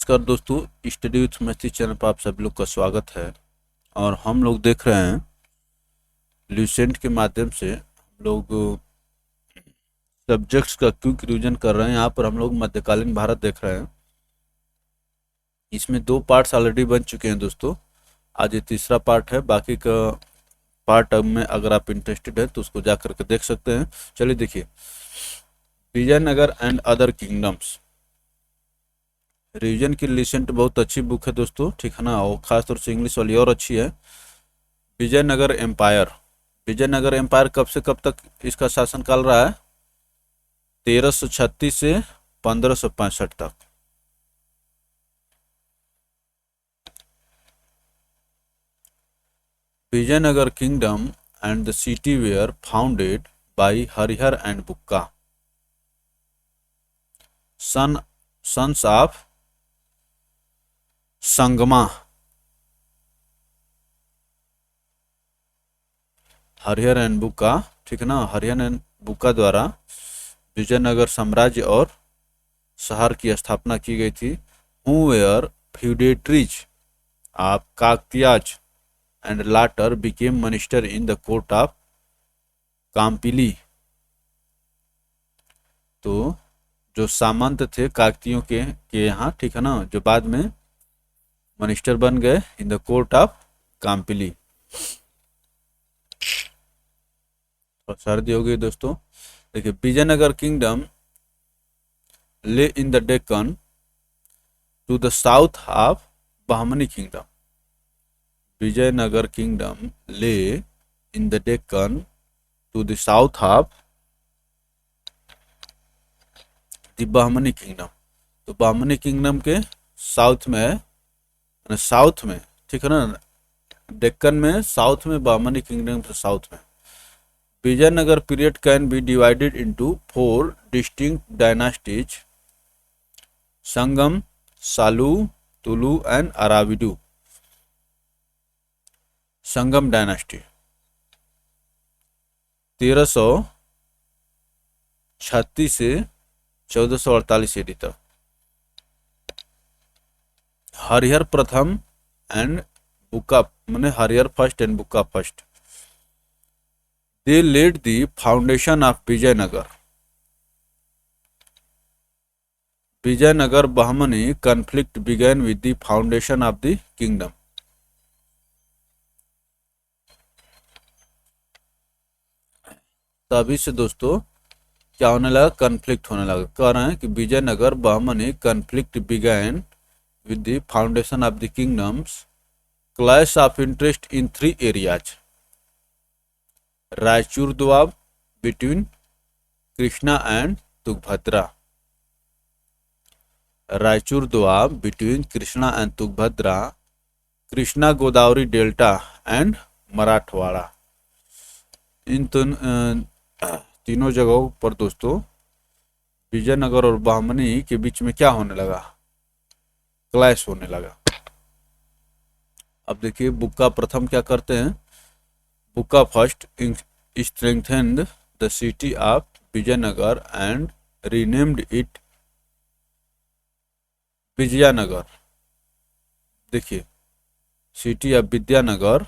नमस्कार दोस्तों, study with maths channel पर आप सभी लोग का स्वागत है। और हम लोग देख रहे हैं ल्यूसेंट के माध्यम से हम लोग सब्जेक्ट्स का क्विक रिवीजन कर रहे हैं। यहाँ पर हम लोग मध्यकालीन भारत देख रहे हैं। इसमें 2 पार्ट्स ऑलरेडी बन चुके हैं दोस्तों। आज ये तीसरा पार्ट है। बाकी का पार्ट अब में अगर आप इंटरेस्टेड है तो उसको जा करके देख सकते हैं। चलिए देखिए, Vijayanagar and other kingdoms. Revision की ल्यूसेंट बहुत अच्छी बुक है दोस्तों, ठीक है ना। और खास तौर से इंग्लिश वाली और अच्छी है। विजयनगर एम्पायर। विजयनगर एम्पायर कब से कब तक इसका शासनकाल रहा है? 1336 से 1565 तक। Vijayanagar kingdom and the city were founded by Harihara and Bukka, sons of Sangama. Harihara and Bukka, ठीक है ना। हरिहर एंड बुक्का द्वारा विजयनगर साम्राज्य और शहर की स्थापना की गई थी। Who were feudatories of Kakatiyas and later became minister in the court of Kampili. तो जो सामंत थे काकतियों के यहाँ, ठीक है ना, जो बाद में मिनिस्टर बन गए in the court of Kampili. सर्दी हो गई दोस्तों। देखिए, Vijayanagar kingdom lay in the Deccan to the south of Bahmani kingdom. Vijayanagar kingdom lay in the Deccan to the south of the Bahmani kingdom. तो बहमनी किंगडम के साउथ में है, साउथ में, ठीक है ना। डेक्कन में साउथ में, बहमनी किंगडम के साउथ में। Vijayanagar period can be divided into 4 distinct dynasties: Sangama, Saluva, Tuluva and Aravidu. Sangama dynasty 1336 से 1448 ईडी तक। हरिहर प्रथम एंड बुक्का, माने Harihar first and Bukka first, they led the foundation of Vijayanagar. Vijayanagar Bahmani conflict began with the foundation of the kingdom. तभी से दोस्तों क्या होने लगा? कॉन्फ्लिक्ट होने लगा। कह रहे हैं कि Vijayanagar Bahmani conflict began with the foundation of the kingdoms, clash of interest in 3 areas: Raichur Doab between Krishna and Tugabhadra, Raichur Doab between Krishna and Tugabhadra, Krishna Godavari Delta and Marathwada। इन तीनों जगहों पर दोस्तों विजयनगर और बहमनी के बीच में क्या होने लगा? क्लैश होने लगा। अब देखिए, बुक्का प्रथम क्या करते हैं? Bukka first strengthened the city of Vijayanagar and renamed it Vijayanagar. देखिए, city of Vidyanagar,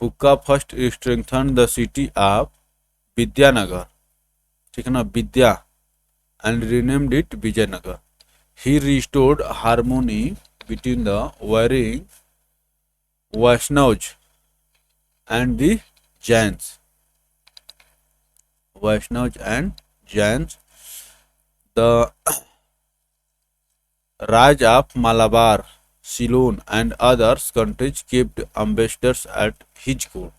Bukka first strengthened the city of Vidyanagar, ठीक है ना, विद्या, and renamed it Vijayanagar. He restored harmony between the warring Vaishnavas and the Jains. Vaishnavas and Jains. The Raj of Malabar, Ceylon and others countries kept ambassadors at his court.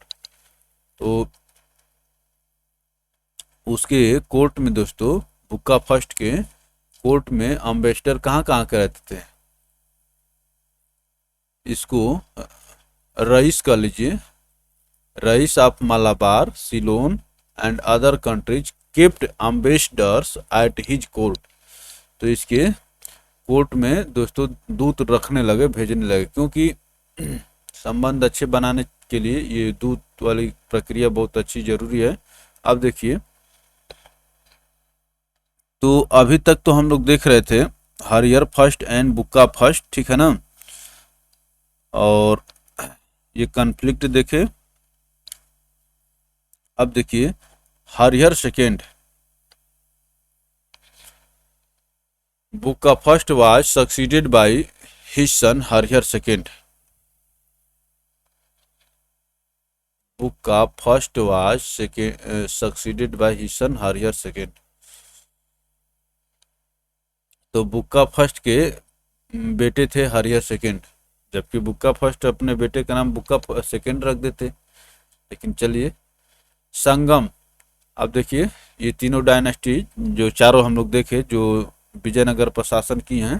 तो उसके court में दोस्तों, Bukka first के court में ambassador कहाँ कहाँ के रहते थे? इसको रईस कर लीजिए। Rais of Malabar, Ceylon and other countries kept ambassadors at his court. तो इसके कोर्ट में दोस्तों दूत रखने लगे, भेजने लगे, क्योंकि संबंध अच्छे बनाने के लिए ये दूत वाली प्रक्रिया बहुत अच्छी जरूरी है। अब देखिए, तो अभी तक तो हम लोग देख रहे थे Harihar first and Bukka first, ठीक है ना। और ये कन्फ्लिक्ट देखे। अब देखिए Harihar second, Bukka first was succeeded by his son Harihar second. Bukka first was succeeded by his son Harihar second. तो बुक्का फर्स्ट के बेटे थे हरिहर सेकेंड, जबकि बुक्का फर्स्ट अपने बेटे का नाम बुक्का सेकेंड रख देते। लेकिन चलिए, संगम। अब देखिए ये तीनों डायनेस्टी जो चारों हम लोग देखे जो विजयनगर पर शासन की हैं।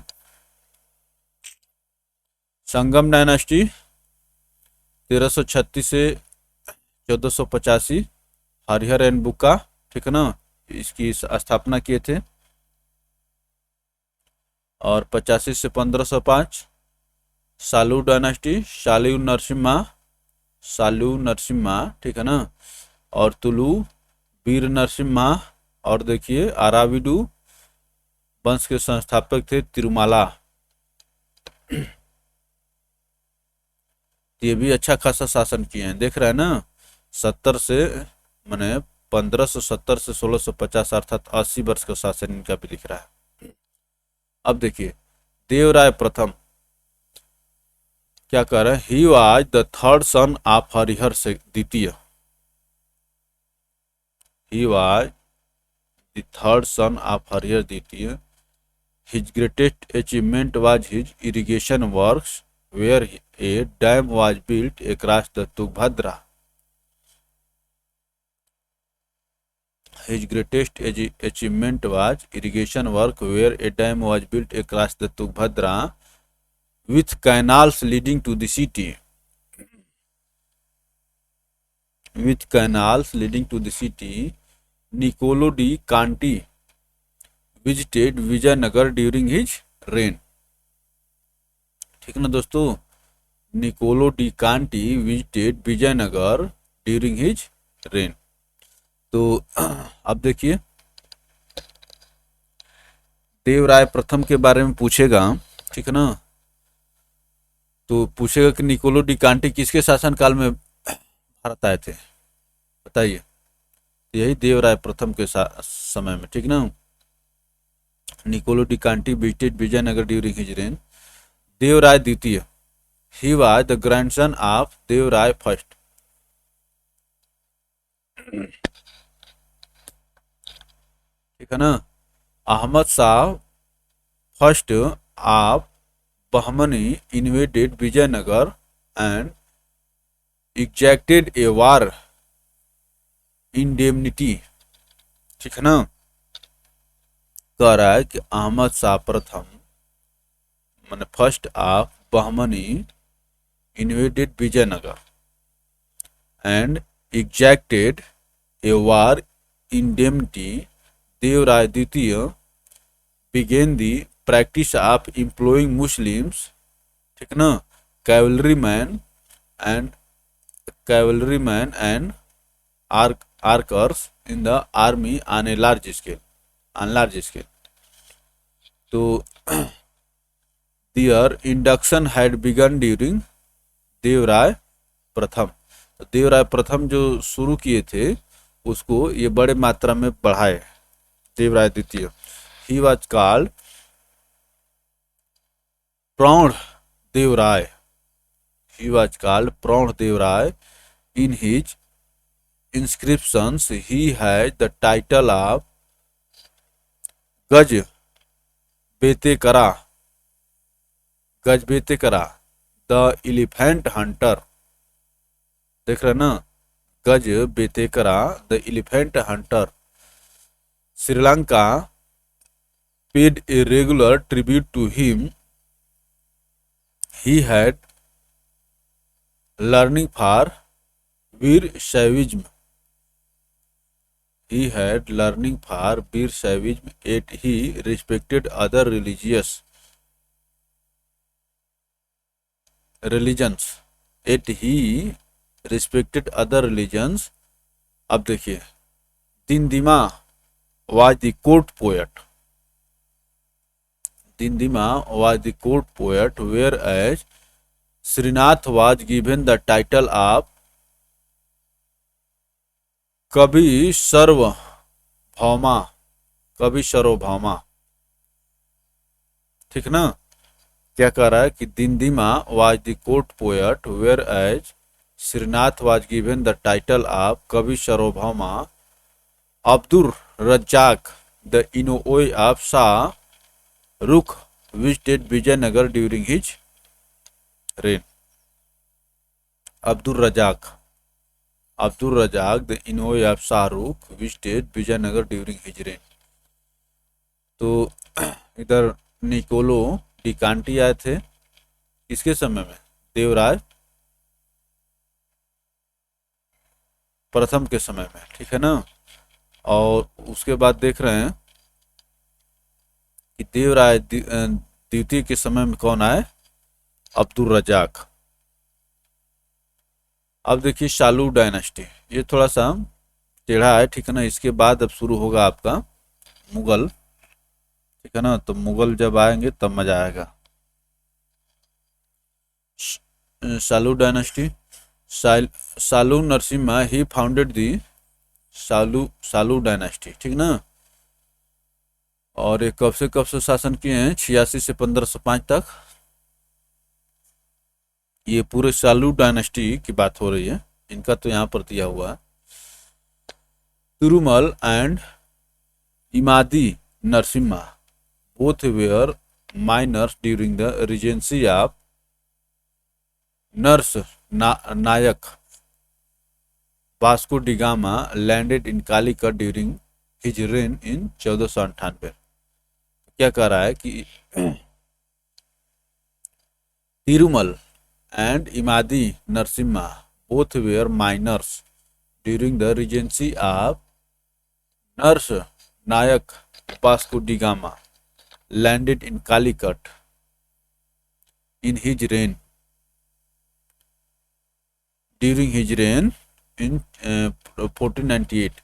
संगम डायनेस्टी 1336 से 1485, हरिहर एंड बुक्का, ठीक है ना, इसकी स्थापना किए थे। और 85 से 1505 सालू डायनेस्टी, सालू नरसिम्हा, ठीक है ना। और तुलु वीर नरसिम्हा। और देखिए आराविडु वंश के संस्थापक थे तिरुमाला। ये भी अच्छा खासा शासन किए हैं, देख रहे हैं ना। 70 से मैंने 1570 से 1650 अर्थात 80 वर्ष का शासन इनका भी दिख रहा है। अब देखिए देवराय प्रथम क्या कर रहे हैं। ही was the third son of Harihar से द्वितीय। He was the third son of Harihar द्वितीय। His greatest achievement was his irrigation works, where a dam was built across the Tubhadra. His greatest achievement was irrigation work, where a dam was built across the Tubhadra, with canals leading to the city. With canals leading to the city, Niccolo di Canti visited Vijayanagar during his reign. ठीक ना दोस्तों, Niccolo D Conti visited Vijayanagar during his reign. तो अब देखिए देवराय प्रथम के बारे में पूछेगा, ठीक है ना। तो पूछेगा कि निकोलो डी कांटी किसके शासनकाल में भारत आए थे, बताइए। यही देवराय प्रथम के समय में, ठीक ना। Niccolo D Conti visited Vijayanagar during his reign. Devaraya द्वितीय, he was the grandson of Devaraya first. ठीक है ना। Ahmad Shah first of Bahmani invaded Vijayanagar and exacted a war indemnity. ठीक है ना। कह रहा है कि अहमद शाह प्रथम मैंने first of Bahmani invaded Vijayanagar and exacted a war indemnity. Devaraya द्वितीय began the practice of employing Muslims, ठीक ना, cavalrymen and archers in the army on a large scale. तो their induction had begun during Devaraya प्रथम। देवराय प्रथम जो शुरू किए थे उसको ये बड़े मात्रा में बढ़ाए देवराय द्वितीय। He was called प्रौढ़ देवराय। He was called प्रौढ़ Devaraya. In his inscriptions he had the title of गज बेतेकरा, गज बेतेकरा, द एलिफेंट हंटर। देख रहे ना, Gaja Betekara the elephant hunter. Sri Lanka paid a regular tribute to him. He had learning for Veer Shaivism. He had learning for Veer Shaivism, yet he respected other religions. Yet he respected other religions. अब देखिए, दिनदिमा was the court poet. Dindima was the court poet, whereas Srinath was given the title of कवि सर्वभौमा, कवि सर्वभौमा। ठीक ना। क्या कह रहा है कि Dindima was the court poet whereas Srinatha was given the title of Kavi Sarvabhauma. Abdul Razzaq the envoy of Shah Rukh visited Vijayanagar during his reign. Abdul Razzaq the envoy of Shahrukh visited Vijayanagar during his reign. तो इधर Niccolo डिकांटी आए थे किसके समय में? देवराय प्रथम के समय में। ठीक है ना। और उसके बाद देख रहे हैं कि देवराय द्वितीय के समय में कौन आए? अब्दुल रजाक। अब देखिए शालू डायनेस्टी, ये थोड़ा सा टेढ़ा है। ठीक है ना। इसके बाद अब शुरू होगा आपका मुगल। ठीक है ना। तो मुगल जब आएंगे तब मजा आएगा। Saluva dynasty, Saluva Narasimha he founded the Saluva dynasty. ठीक ना। और ये कब से शासन किए हैं? 86 से 1505 तक। ये पूरे सालू डायनेस्टी की बात हो रही है। इनका तो यहाँ पर दिया हुआ है। Tirumala and Immadi Narasimha both were minors during the regency of Narasa Nayaka Vasco da Gama landed in Calicut during his reign in 1498। क्या कह रहा है कि Tirumala and Immadi Narasimha both were minors during the regency of Narasa Nayaka Vasco da Gama landed in Calicut in his reign during his reign in 1498।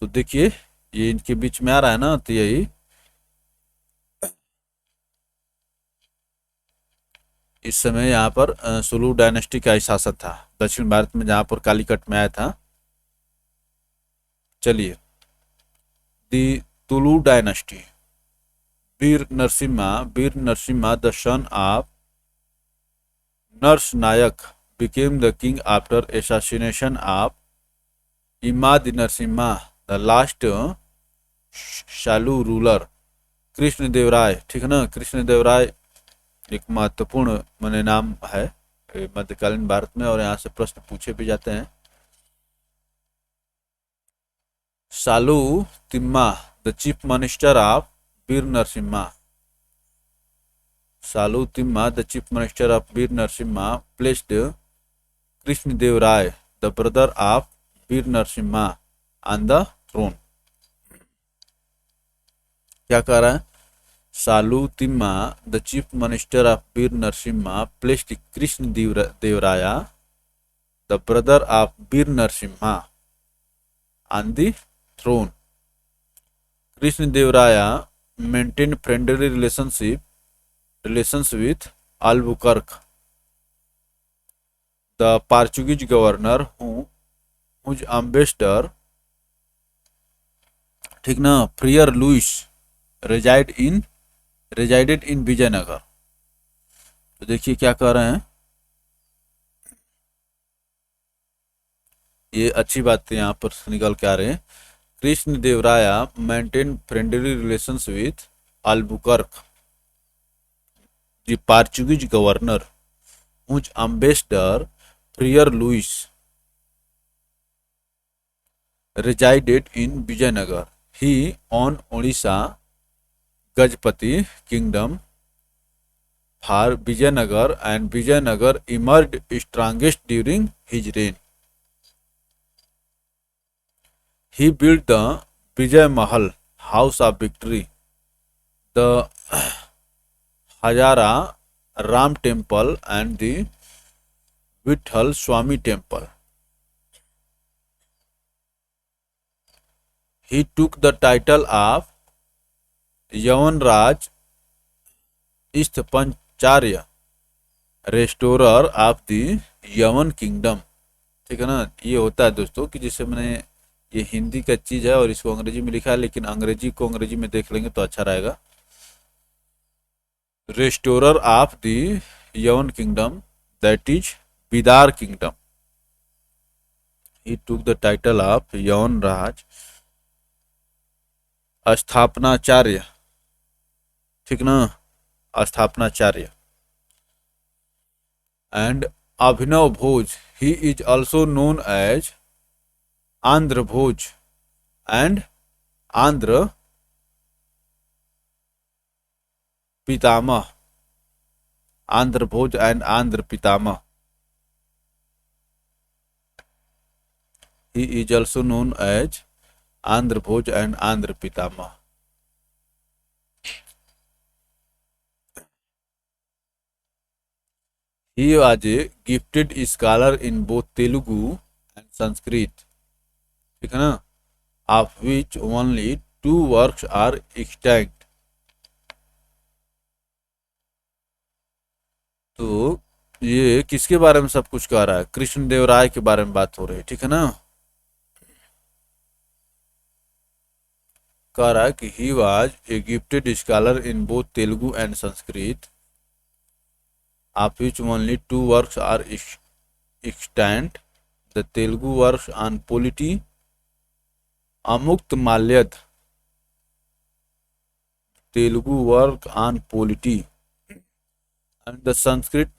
तो देखिए ये इनके बीच में आ रहा है ना। तो यही इस समय यहाँ पर सुलू डायनेस्टी का ही शासन था दक्षिण भारत में, जहाँ पर कालीकट में आया था। चलिए, the Tuluva dynasty, Vira Narasimha the son of Narasa Nayaka became the king after assassination of Imad Narasimha, the last Shalu ruler. Krishna Devaraya. ठीक है ना। कृष्ण देवराय एक महत्वपूर्ण माने नाम है मध्यकालीन भारत में, और यहाँ से प्रश्न पूछे भी जाते हैं। Shalu Timma the chief minister of Vira Narasimha. Shalu Timma the chief minister of Vira Narasimha placed Krishna Devaraya the brother of Vira Narasimha on the throne. क्या कह रहा है? Shalu Timma the chief minister of Vira Narasimha placed Krishna Devaraya the brother of Vira Narasimha on the throne. Krishna Devaraya maintain friendly relations with Albuquerque, the Portuguese governor whose ambassador, ठीक ना, फ्रियर Louis resided in Vijayanagar. तो देखिए क्या कह रहे हैं। ये अच्छी बात है यहाँ पर निकल के आ रहे हैं। Krishna Devaraya maintain friendly relations with Albuquerque, the Portuguese governor whose ambassador Friar Luis resided in Vijayanagar. He owned Odisha Gajpati kingdom for Vijayanagar, and Vijayanagar emerged strongest during his reign. He built the Vijay Mahal, House of Victory, the Hazara Ram Temple, and the Vitthal Swami Temple. He took the title of Yavanraj पंचार्य, restorer of the Yavana kingdom. ठीक है ना, ये होता है दोस्तों कि जैसे मैंने, ये हिंदी का चीज है और इसको अंग्रेजी में लिखा है, लेकिन अंग्रेजी को अंग्रेजी में देख लेंगे तो अच्छा रहेगा। Restorer of the Yavana kingdom, that is Bidar kingdom. He took the title of Yavana Raj. Sthapanacharya, ठीक ना, Sthapanacharya. And Abhinava Bhoja, he is also known as Andhra Bhoja and Andhra Pitamaha. Andhra Bhoja and Andhra Pitamaha. He is also known as Andhra Bhoj and Andhra Pitama. He was a gifted scholar in both Telugu and Sanskrit, ठीक है ना, of which only two works are extant. तो ये किसके बारे में सब कुछ कह रहा है? कृष्णदेवराय के बारे में बात हो रही है, ठीक है ना। कह रहा है कि he was a gifted scholar in both Telugu and Sanskrit, of which only two works are extant. The Telugu works on polity, Amukta Malyad, Telugu work on polity, and the Sanskrit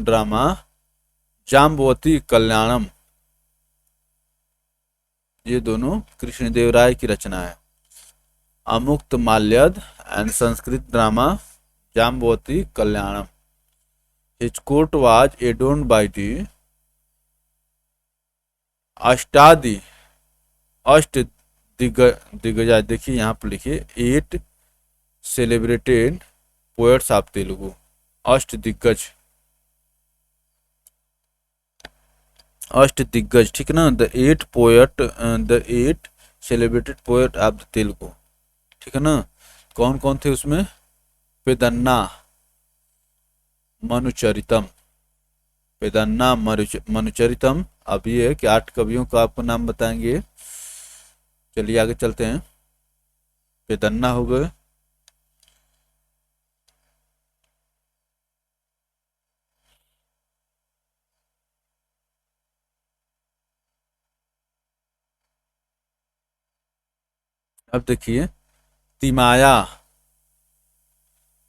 drama Jambavati Kalyanam। ये दोनों कृष्णदेवराय की रचना है। Amukta Malyada and Sanskrit drama Jambavati Kalyanam. His court was adorned by the अष्टादि अष्ट दिग्गज, देखिए यहाँ पर लिखिए 8 सेलिब्रेटेड पोएट्स ऑफ तेलुगु। अष्ट दिग्गज, अष्ट दिग्गज, ठीक है ना। The 8 celebrated poet of the Telugu, ठीक है ना। कौन कौन थे उसमें? पेदन्ना मनुचरितम, पेदन्ना मनुचरितम। अब ये है कि 8 कवियों का आपको नाम बताएंगे। चलिए आगे चलते हैं। पेदन्ना हो गए, अब देखिए तिमाया,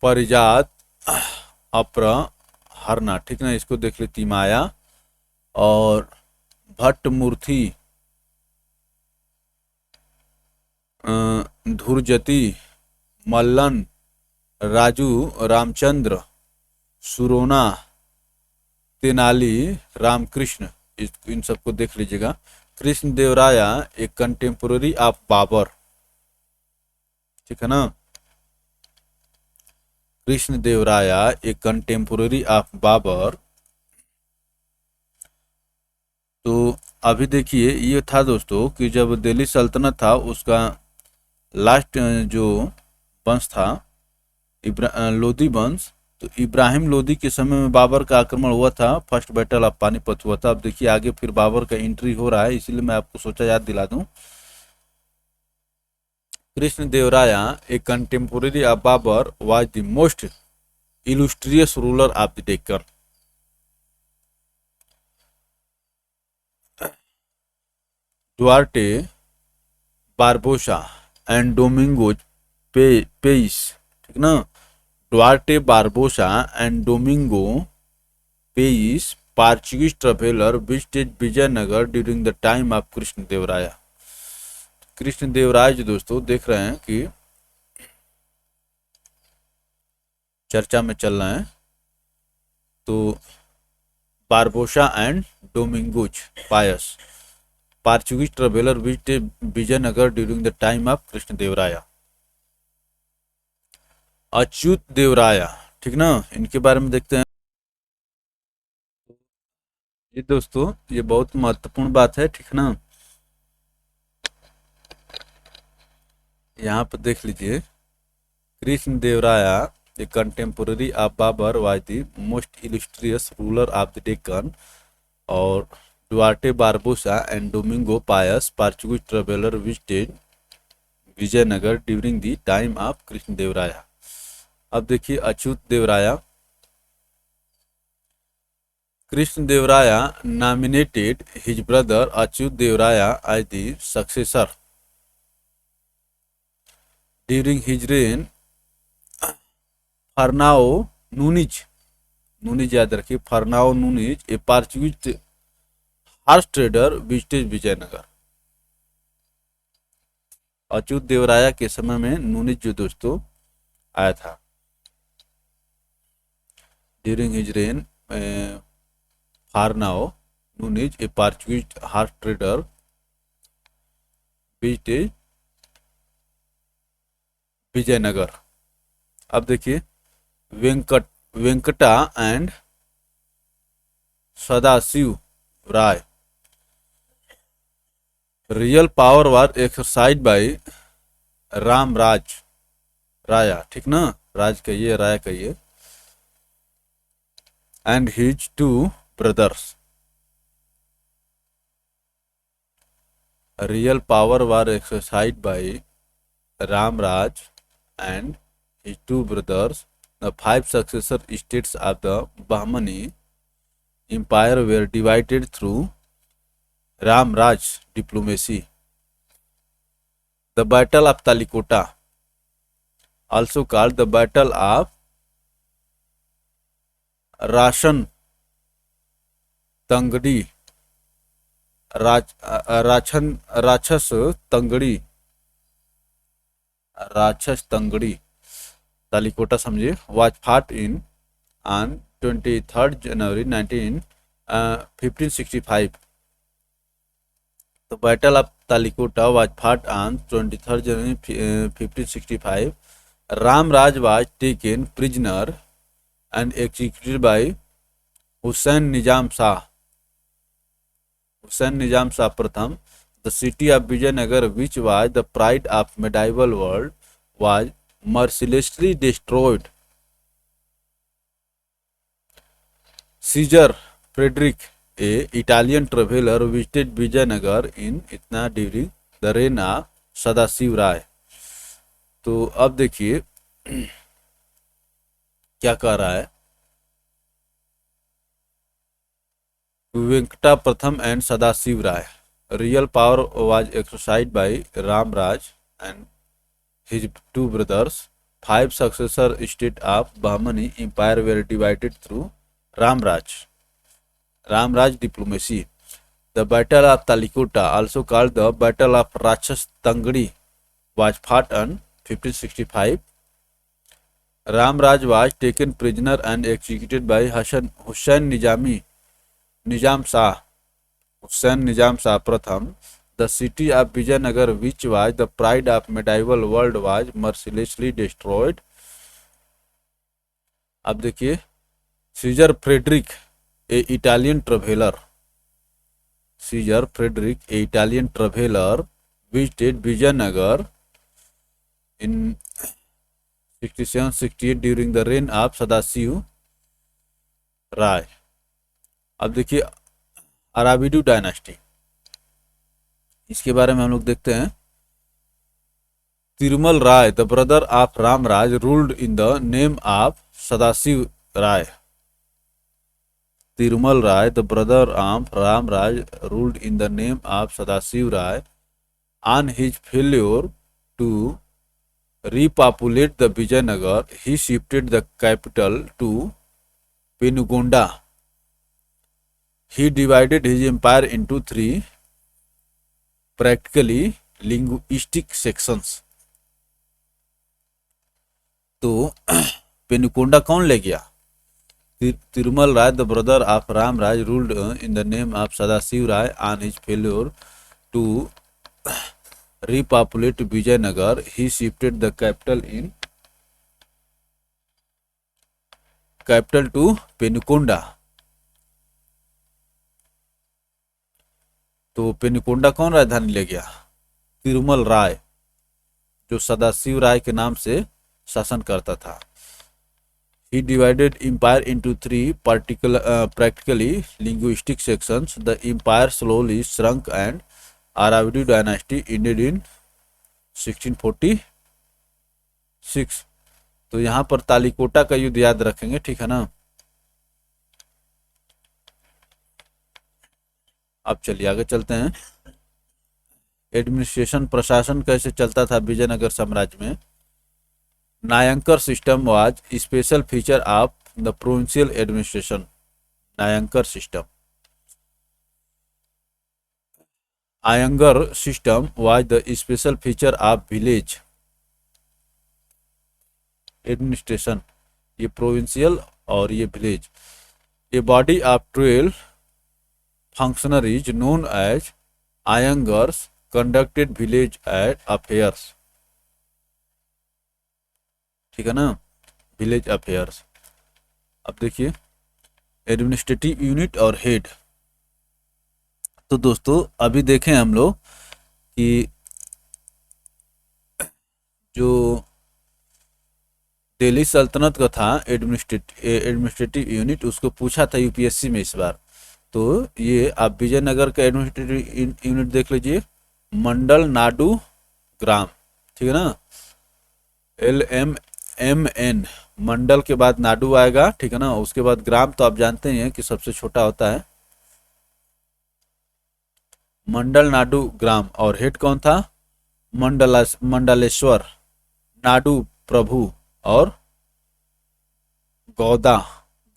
परिजात, अपहरणा, ठीक ना, इसको देख ले तिमाया। और भट्टमूर्ति, धुरजती, मल्लन, राजू, रामचंद्र, सुरोना, तेनाली रामकृष्ण, इन सबको देख लीजिएगा। कृष्ण देवराया एक कंटेम्पोररी ऑफ बाबर, ठीक है ना। कृष्ण देवराया एक कंटेम्पोररी ऑफ बाबर। तो अभी देखिए ये था दोस्तों कि जब दिल्ली सल्तनत था उसका लास्ट जो वंश था लोदी वंश, तो इब्राहिम लोदी के समय में बाबर का आक्रमण हुआ था। फर्स्ट बैटल ऑफ पानीपत हुआ था। अब देखिए आगे फिर बाबर का एंट्री हो रहा है, इसीलिए मैं आपको सोचा याद दिला दूं। Krishna Devaraya a contemporary of Babur was the most illustrious ruler of the Deccan. Duarte Barbosa and Domingo Peis, ठीक ना। Duarte Barbosa and Domingo Peis, Portuguese traveler, visited Vijayanagar during the time of Krishna देवराया। कृष्ण देवराय जो दोस्तों देख रहे हैं कि चर्चा में चल रहे हैं, तो Barbosa and Domingos Paes, Portuguese traveller visited Vijayanagar during the time of Krishna Devaraya. Achyuta देवराया, ठीक ना, इनके बारे में देखते हैं। ये दोस्तों ये बहुत महत्वपूर्ण बात है, ठीक ना। यहाँ पर देख लीजिए कृष्ण देवराया A contemporary of Babur was the most illustrious ruler of the Deccan, और Duarte Barbosa and Domingo Paez, Portuguese traveler, visited Vijayanagar during the time of Krishnadevaraya. अब देखिए अच्युत देवराया, Krishnadevaraya nominated his brother Achyut Devaraya as the successor. During his reign, Fernão Nunes, Nunes याद रखिए, Fernão Nunes, a Portuguese horse trader, visited Vijayanagar. Achyut देवराया के समय में Nuniz जो दोस्तों आया था। During his reign, Fernao Nuniz, a Portuguese horse trader, visited Vijayanagar. अब देखिए Venkata and Sadashiva Raya, real power was exercise by Ramraj Raya, ठीक ना, राज कहिए राय कहिए, and his two brothers. Real power was exercise by Ramraj and his two brothers. The 5 successor states of the Bahmani Empire were divided through Ramraj diplomacy. The Battle of Talikota, also called the Battle of Rashan Tangdi, राक्षस तंगड़ी, राक्षस तंगड़ी, तालिकोटा समझिए, was फाट in on 23 January 1565। तो battle of Talikota was fought on 23 January 1565। Ramraj was taken prisoner and executed by Hussain Nizam Shah, Hussain Nizam Shah प्रथम। The city of Vijayanagar, which was the pride of medieval world, was mercilessly destroyed. Caesar Frederick, a Italian traveler, visited Vijayanagar in इतना during the reign of Sadashiva राय। तो अब देखिए क्या कह रहा है, वेंकटा प्रथम and Sadashiva Raya, real power was exercised by Ramraj and his two brothers. 5 successor states of Bahmani Empire were divided through Ramraj diplomacy. The Battle of Talikota, also called the Battle of Rakshas Tangdi, was fought on 1565. Ramraj was taken prisoner and executed by Hussain Nizam Shah, Hussain Nizam Shah प्रथम। The city of Vijayanagar, which was the pride of medieval world, was mercilessly destroyed. अब देखिए Caesar Frederick a Italian traveller, Caesar Frederick a Italian traveller visited Vijayanagar in 67-68 during the reign of Sadashiva Raya. अब देखिए Aravidu dynasty, इसके बारे में हम लोग देखते हैं। Tirumala Raya, the brother of Ramraj, ruled in the name of Sadashiva Raya. Tirumala Raya, the brother of Ramraj, ruled in the name of Sadashiva Raya. On his failure to repopulate the Vijayanagar, he shifted the capital to Penugonda. He divided his empire into 3 practically linguistic sections. तो पेनुकोंडा कौन ले गया? Tirumala Raya, the brother of Ramraj, ruled in the name of Sadashiva Raya. On his failure to repopulate Vijayanagar, he shifted the capital to Penukonda. तो पेनुकोंडा कौन राजधानी ले गया? तिरुमल राय, जो सदाशिव राय के नाम से शासन करता था। He divided empire into three practically linguistic sections. The empire slowly shrunk and Aravid dynasty ended in 1646. तो यहाँ पर तालिकोटा का युद्ध याद रखेंगे, ठीक है ना। अब चलिए आगे चलते हैं। एडमिनिस्ट्रेशन, प्रशासन कैसे चलता था विजयनगर साम्राज्य में। Nayankara system was special feature of the provincial administration. Nayankara system, Ayagar system was the special feature of village administration. ये प्रोविंशियल और ये village. A body of 12 functionaries known as Iyengars conducted village affairs, ठीक है ना, विलेज अफेयर्स। अब देखिए administrative unit और head. तो दोस्तों अभी देखें हम लोग कि जो दिल्ली सल्तनत का था एडमिनिस्ट्रेटिव यूनिट, उसको पूछा था यूपीएससी में इस बार। तो ये आप विजयनगर का एडमिनिस्ट्रेटिव यूनिट देख लीजिए, मंडल नाडु ग्राम, ठीक है ना। LMN, मंडल के बाद नाडु आएगा, ठीक है ना। उसके बाद ग्राम तो आप जानते ही हैं कि सबसे छोटा होता है, मंडल नाडु ग्राम। और हेड कौन था, मंडलेश्वर, नाडु प्रभु और गौड़ा।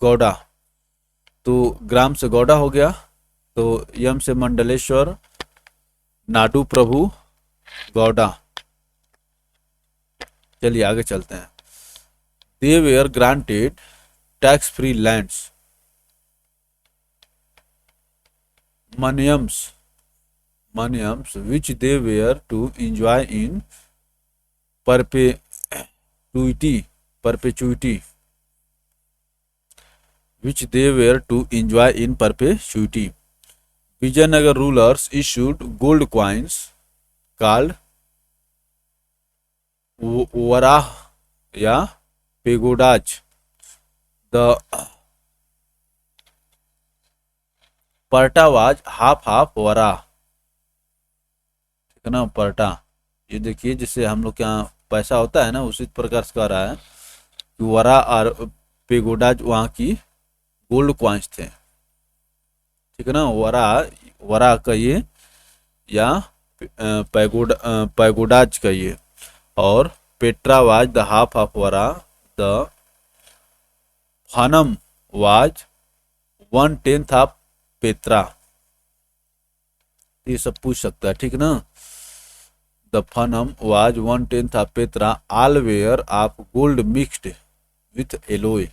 गौड़ा तो ग्राम से गौड़ा हो गया, तो यम से मंडलेश्वर, नाडु प्रभु, गौड़ा। चलिए आगे चलते हैं। They were granted tax free lands, maniyams which they were to enjoy in perpetuity which they were to enjoy in perpetuity. Vijayanagar rulers issued gold coins called warah या pagodas. The parta was half warah, ठीक है ना। पर्टा, ये देखिए जिससे हम लोग के यहाँ पैसा होता है ना, उसी प्रकार से कह रहा है कि वरा और पेगोडाज वहाँ की गोल्ड कॉइन्स थे, ठीक है ना। वरा कहिए या पैगोडाज कहिए। और पेट्रा was the half of vara, the fanam was 1/10 of पेत्रा। ये सब पूछ सकता है, ठीक ना। द फनम वाज 1/10 ऑफ पेत्रा, all were of gold mixed with alloy.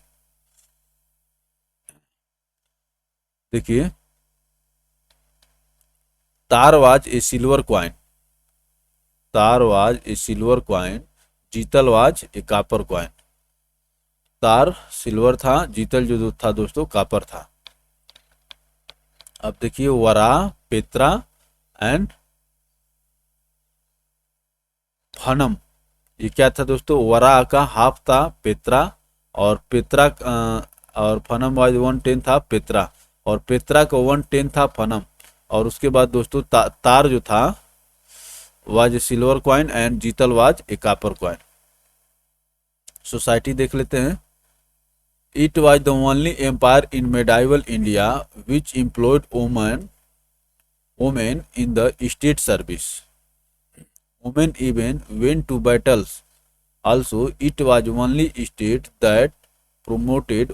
देखिए tar was a silver coin, tar was a silver coin, jital was a copper coin. Tar silver था, जीतल जो था दोस्तों कापर था। अब देखिए वरा, पेत्रा एंड फनम, ये क्या था दोस्तों, वरा का हाफ था पेत्रा, और पेत्रा और फनम वाज 1/10 था पेत्रा, और पेत्रा का 1/10 था फनम। और उसके बाद दोस्तों तार जो था was silver coin and jital was a copper coin. Society देख लेते हैं। It was the only empire in medieval India which employed women in the state service. Women even went to battles. Also, it was only state that promoted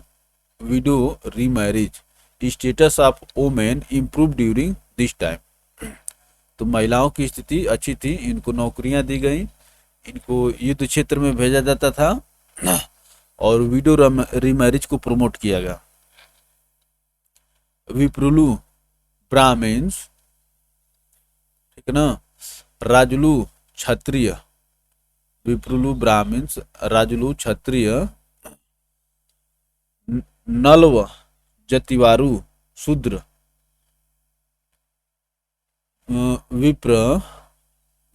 widow remarriage. Status of women improved during this time. तो महिलाओं की स्थिति अच्छी थी, इनको नौकरियां दी गई, इनको युद्ध क्षेत्र में भेजा जाता था, और विडो रीमैरिज को प्रमोट किया गया। विप्रुलु ब्राह्मण्स, ठीक है ना, राजुलु क्षत्रिय, विप्रुलु ब्राह्मण्स, राजुलु क्षत्रिय, नलव जतिवारु शूद्र, विप्र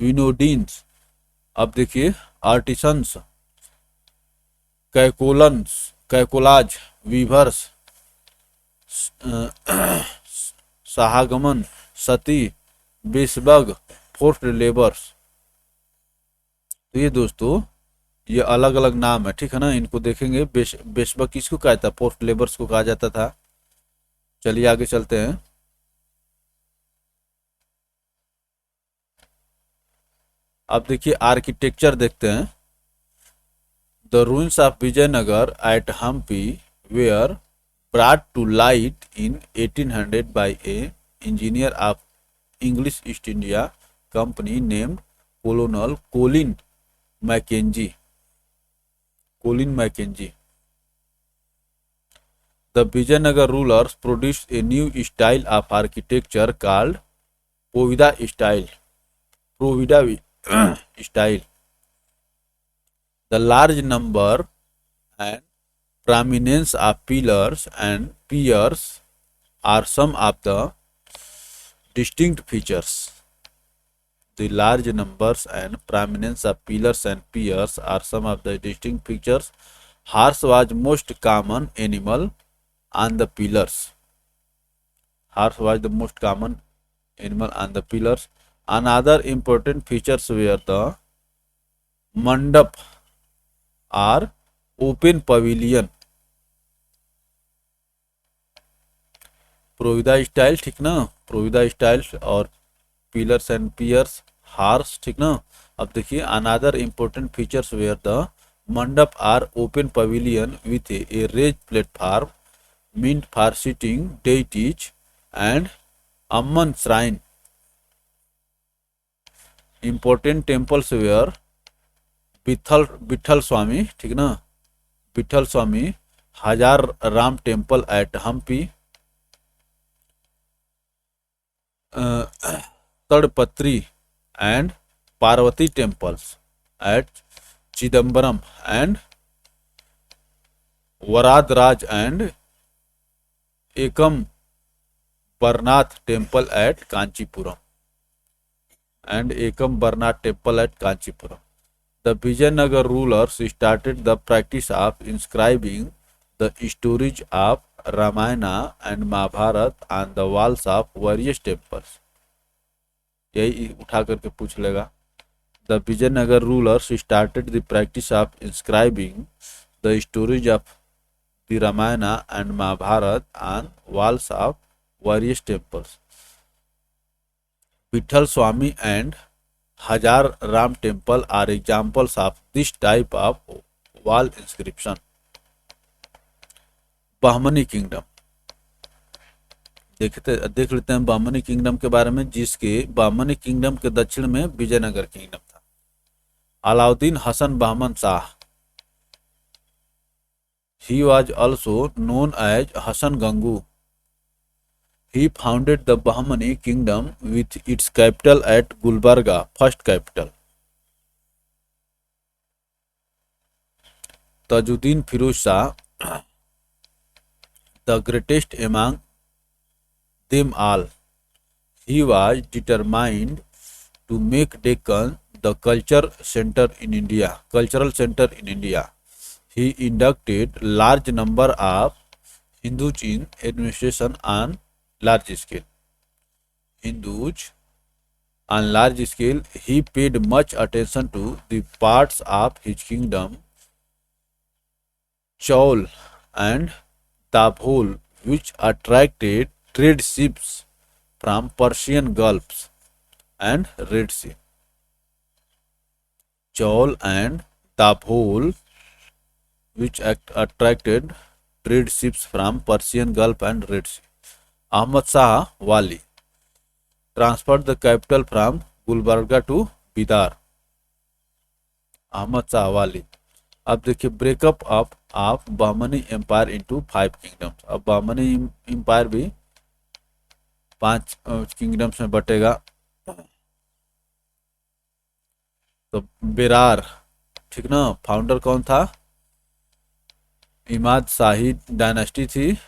विनोडिन्स। अब देखिए आर्टिसंस, कैकोलंस कैकोलाज, वीवर्स, शाहगमन, सती, बेशबग, फोर्ट लेबर्स। तो ये दोस्तों ये अलग अलग नाम है, ठीक है ना। इनको देखेंगे। बेशबग किसको कहा था? फोर्ट लेबर्स को कहा जाता था। चलिए आगे चलते हैं। अब देखिए आर्किटेक्चर देखते हैं। The ruins of Vijayanagar at Hampi were brought to light in 1800 by a engineer of English East India Company named Colonel Colin Mackenzie. Colin Mackenzie. The Vijayanagar rulers produced a new style of architecture called Povida style. Povida style. The large number and prominence of pillars and piers are some of the distinct features. The large numbers and prominence of pillars and piers are some of the distinct features. Horse was most common animal on the pillars. Horse was the most common animal on the pillars. Another important features were the mandap or open pavilion. Provida style, ठीक ना। Provida style और pillars and piers, horses, ठीक ना। अब देखिए another important features were the mandap are open pavilion with a raised platform meant for seating deities and Amman shrine. Important temples were Vitthal Swami, ठीक ना। Vitthal Swami, Hazara Rama temple at Hampi, Tadpatri and Parvati temples at Chidambaram and Varadraj and Ekam Barnath temple at Kanchipuram. The Vijayanagar rulers started the practice of inscribing the stories of Ramayana and Mahabharata on the walls of various temples. यही उठा करके पूछ लेगा। The Vijayanagar rulers started the practice of inscribing the stories of the Ramayana and Mahabharata on walls of various temples. Vitthal Swami and Hazara Rama temple are examples of this type of wall inscription. Bahmani kingdom देख लेते हैं Bahmani kingdom के बारे में, जिसके बहमनी किंगडम के दक्षिण में विजयनगर किंगडम था। Alauddin Hasan Bahman Shah, he was also known as Hasan Gangu. He founded the Bahmani kingdom with its capital at Gulbarga, first capital. Tajuddin Firuz Shah, the greatest among them all. He was determined to make Deccan the cultural center in India. He inducted large number of Hindus in administration on large scale. He paid much attention to the parts of his kingdom, Chaul and Dabhol, which attracted trade ships from Persian Gulf and Red Sea. Chaul and Dabhol, which attracted trade ships from Persian Gulf and Red Sea. Ahmad Shah Wali transferred the capital from Gulbarga to Bidar. Ahmad Shah Wali. अब देखिए breakup of Bahmani empire into 5 kingdoms. अब Bahmani empire भी 5 kingdoms में बटेगा। तो बेरार, ठीक ना, founder कौन था? इमाद शाही डायनेस्टी थी।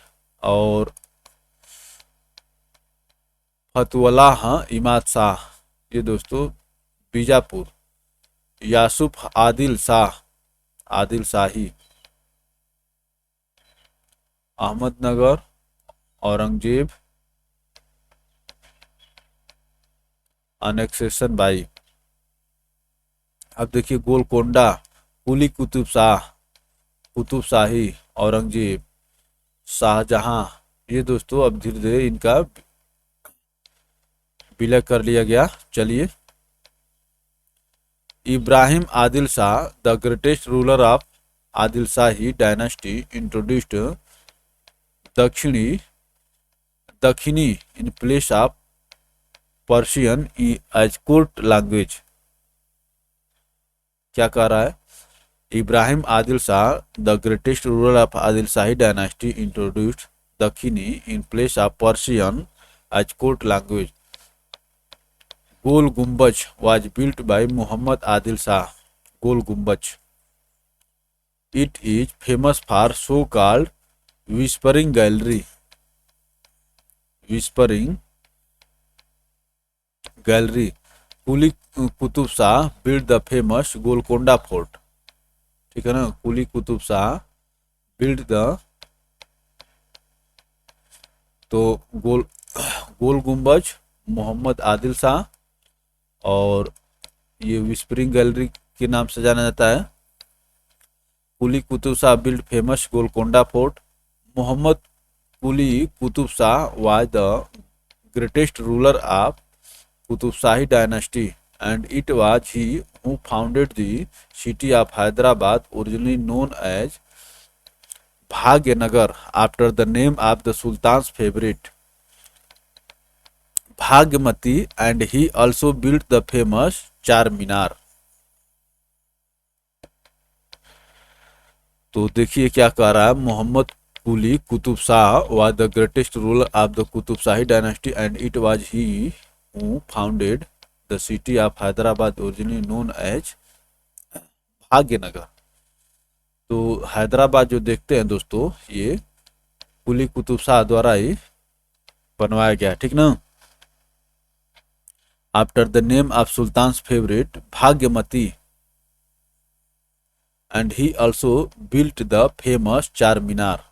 और फतुल्लाह इमाद शाह, ये दोस्तों बीजापुर। यासूफ आदिल शाही, अहमदनगर, औरंगजेब, अनेक्सेशन बाई। अब देखिए गोलकोंडा, कुली कुतुब शाह, कुतुब शाही, औरंगजेब, शाहजहां। ये दोस्तों अब धीरे धीरे इनका विलय कर लिया गया। चलिए, Ibrahim Adil Shah, the greatest ruler of Adil Shahi dynasty, introduced Dakhini Dakhini in place of Persian as court language. क्या कह रहा है? Ibrahim Adil Shah, the greatest ruler of Adil Shahi dynasty, introduced Dakhini in place of Persian as court language. Gol Gumbaz was built by Muhammad Adil Shah. गोल गुम्बज। It is famous for so-called whispering gallery. whispering gallery. Quli Qutub Shah built the famous Golconda fort. ठीक है ना, कुली Qutub Shah built the, तो गोल गुम्बज मोहम्मद आदिल शाह, और ये whispering gallery के नाम से जाना जाता है। Quli Qutub Shah build famous Golconda fort. Mohammad Quli Qutub Shah was the greatest ruler of Qutub Shahi dynasty and it was he who founded the city of Hyderabad, originally known as Bhagyanagar, after the name of the sultan's favourite Bhagyamati, and he also built the famous Char Minar. तो देखिए क्या कह रहा है, Mohammad Quli Qutub Shah was the greatest ruler of the Qutub Shahi dynasty and it was he who founded the city of Hyderabad, originally known as Bhagyanagar. तो हैदराबाद जो देखते हैं दोस्तों, ये कुली कुतुब शाह द्वारा ही बनवाया गया, ठीक ना। After the name of sultan's favourite Bhagyamati, and he also built the famous Char Minar.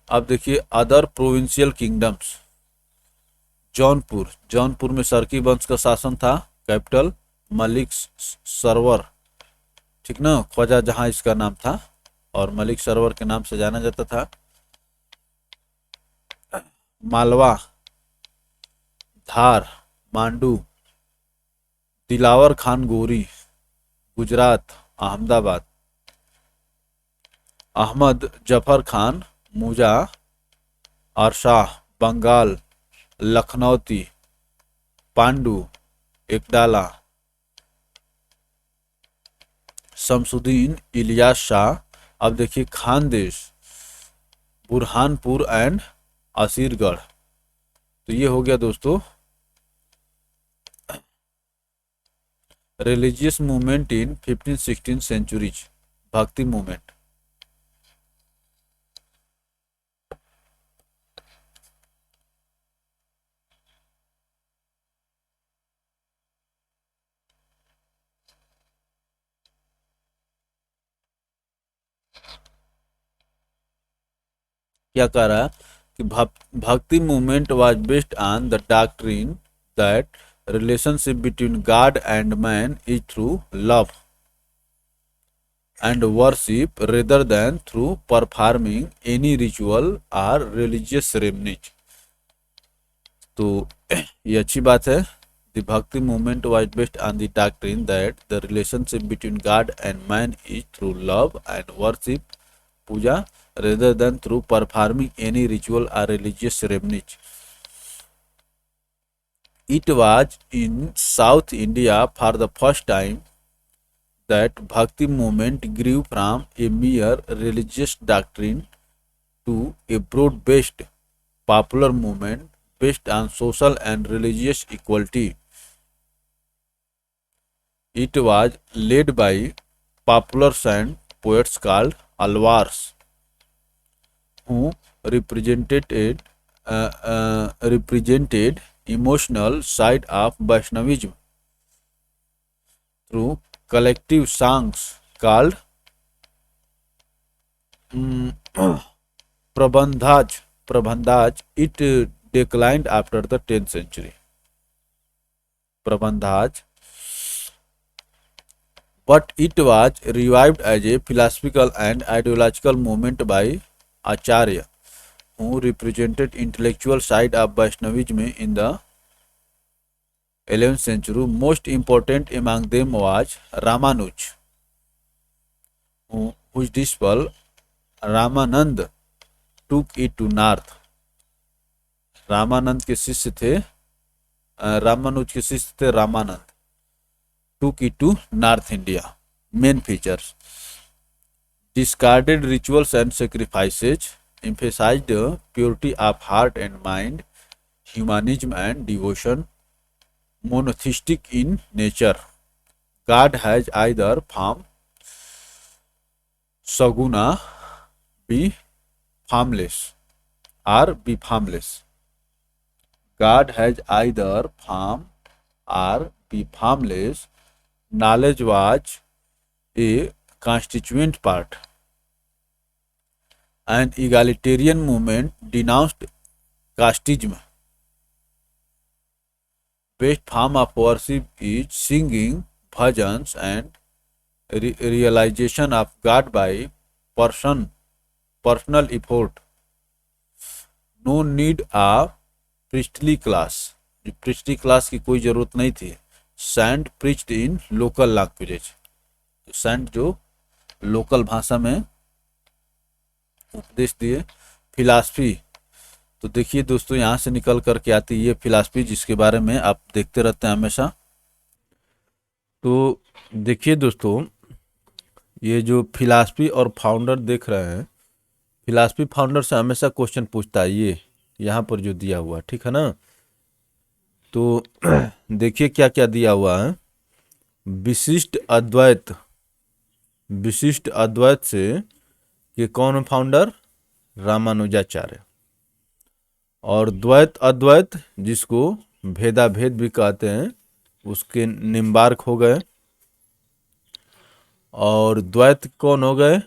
अब देखिए अदर प्रोविंशियल किंगडम्स। जौनपुर में सरकी वंश का शासन था। कैपिटल मलिक सरवर, ठीक ना, ख्वाजा जहां इसका नाम था, और मलिक सरवर के नाम से जाना जाता था। मालवा, धार, मांडू, दिलावर खान गोरी, गुजरात, अहमदाबाद। अहमद जफर खान मुजा और शाह, बंगाल, लखनौती, पांडु, एकडाला। शमसुद्दीन इलियास शाह। अब देखिए खानदेश, बुरहानपुर एंड असीरगढ़। तो ये हो गया दोस्तों religious movement in 15-16 centuries, bhakti movement. क्या कह रहा है कि bhakti movement was based on the doctrine that relationship between god and man is through love and worship rather than through performing any ritual और रिलीजियस सेरेमनीज। तो ये अच्छी बात है। The bhakti movement was based on the doctrine that the relationship between god and man is through love and worship, puja, rather than through performing any ritual or religious ceremonies. It was in South India for the first time that Bhakti movement grew from a mere religious doctrine to a broad-based popular movement based on social and religious equality. It was led by popular and poets called Alwars, who represented emotional side of Vaishnavism through collective songs called mm, Prabandhaj. Prabandhaj. It declined after the 10th century. Prabandhaj, but it was revived as a philosophical and ideological movement by Acharya, who represented intellectual side of Vaishnavism in the 11th century. Most important among them was Ramanuj, whose disciple Ramanand took it to north. Ramanand के शिष्य थे, रामानुज के शिष्य थे Ramanand. Took it to North India. Main features: discarded rituals and sacrifices, emphasized the purity of heart and mind, humanism and devotion, monotheistic in nature. God has either form, saguna, be formless, or be formless. God has either form or be formless. Knowledge was a constituent part. An egalitarian movement denounced casteism. Best form of worship is singing, bhajans, and realization of God by personal effort. No need a priestly class. priestly class की कोई जरूरत नहीं थी. Saint preached इन local languages. Saint जो local भाषा में उपदेश दिए. फिलासफी, तो देखिए दोस्तों यहाँ से निकल करके आती है ये फिलासफी जिसके बारे में आप देखते रहते हैं हमेशा. तो देखिए दोस्तों, ये जो फिलासफी और फाउंडर देख रहे हैं, फिलासफी फाउंडर से हमेशा क्वेश्चन पूछता है ये यहाँ पर जो दिया हुआ, ठीक है ना. तो देखिए क्या क्या दिया हुआ है. विशिष्ट अद्वैत. विशिष्ट अद्वैत से ये कौन है फाउंडर? रामानुजाचार्य. और द्वैत अद्वैत जिसको भेदा भेद भी कहते हैं उसके निम्बार्क हो गए. और द्वैत कौन हो गए?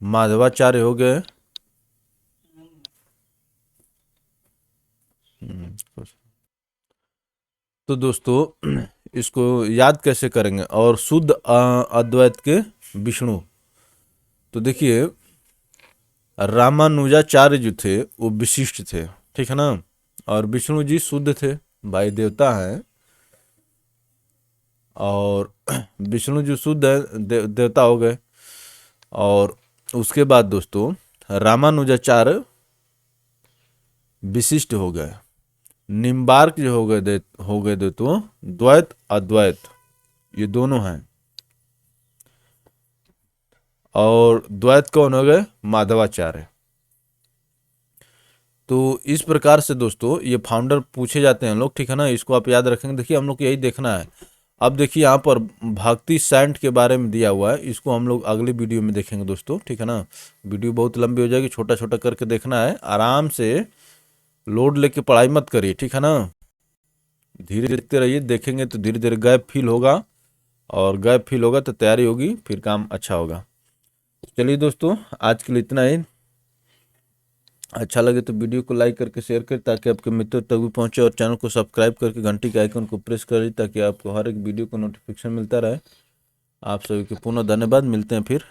माधवाचार्य हो गए. तो दोस्तों इसको याद कैसे करेंगे? और शुद्ध अद्वैत के विष्णु. तो देखिए रामानुजाचार्य जो थे वो विशिष्ट थे, ठीक है ना. और विष्णु जी शुद्ध थे, भाई देवता हैं. और विष्णु जी शुद्ध है, देवता हो गए. और उसके बाद दोस्तों रामानुजाचार्य विशिष्ट हो गए. निम्बार्क जो हो गए दोस्तों द्वैत अद्वैत, ये दोनों हैं. और द्वैत कौन हो गए? माधवाचार्य. तो इस प्रकार से दोस्तों ये फाउंडर पूछे जाते हैं लोग, ठीक है ना. इसको आप याद रखेंगे. देखिए हम लोग को यही देखना है. अब देखिए यहाँ पर भक्ति सेंट के बारे में दिया हुआ है, इसको हम लोग अगली वीडियो में देखेंगे दोस्तों, ठीक है ना. वीडियो बहुत लंबी हो जाएगी, छोटा छोटा करके देखना है. आराम से लोड लेके पढ़ाई मत करिए, ठीक है ना. धीरे देखते रहिए, देखेंगे तो धीरे धीरे गैप फील होगा. और गैप फील होगा तो तैयारी होगी, फिर काम अच्छा होगा. चलिए दोस्तों आज के लिए इतना ही. अच्छा लगे तो वीडियो को लाइक करके शेयर करें ताकि आपके मित्रों तक भी पहुंचे. और चैनल को सब्सक्राइब करके घंटी के आइकन को प्रेस करें ताकि आपको हर एक वीडियो को नोटिफिकेशन मिलता रहे. आप सभी को पुनः धन्यवाद. मिलते हैं फिर.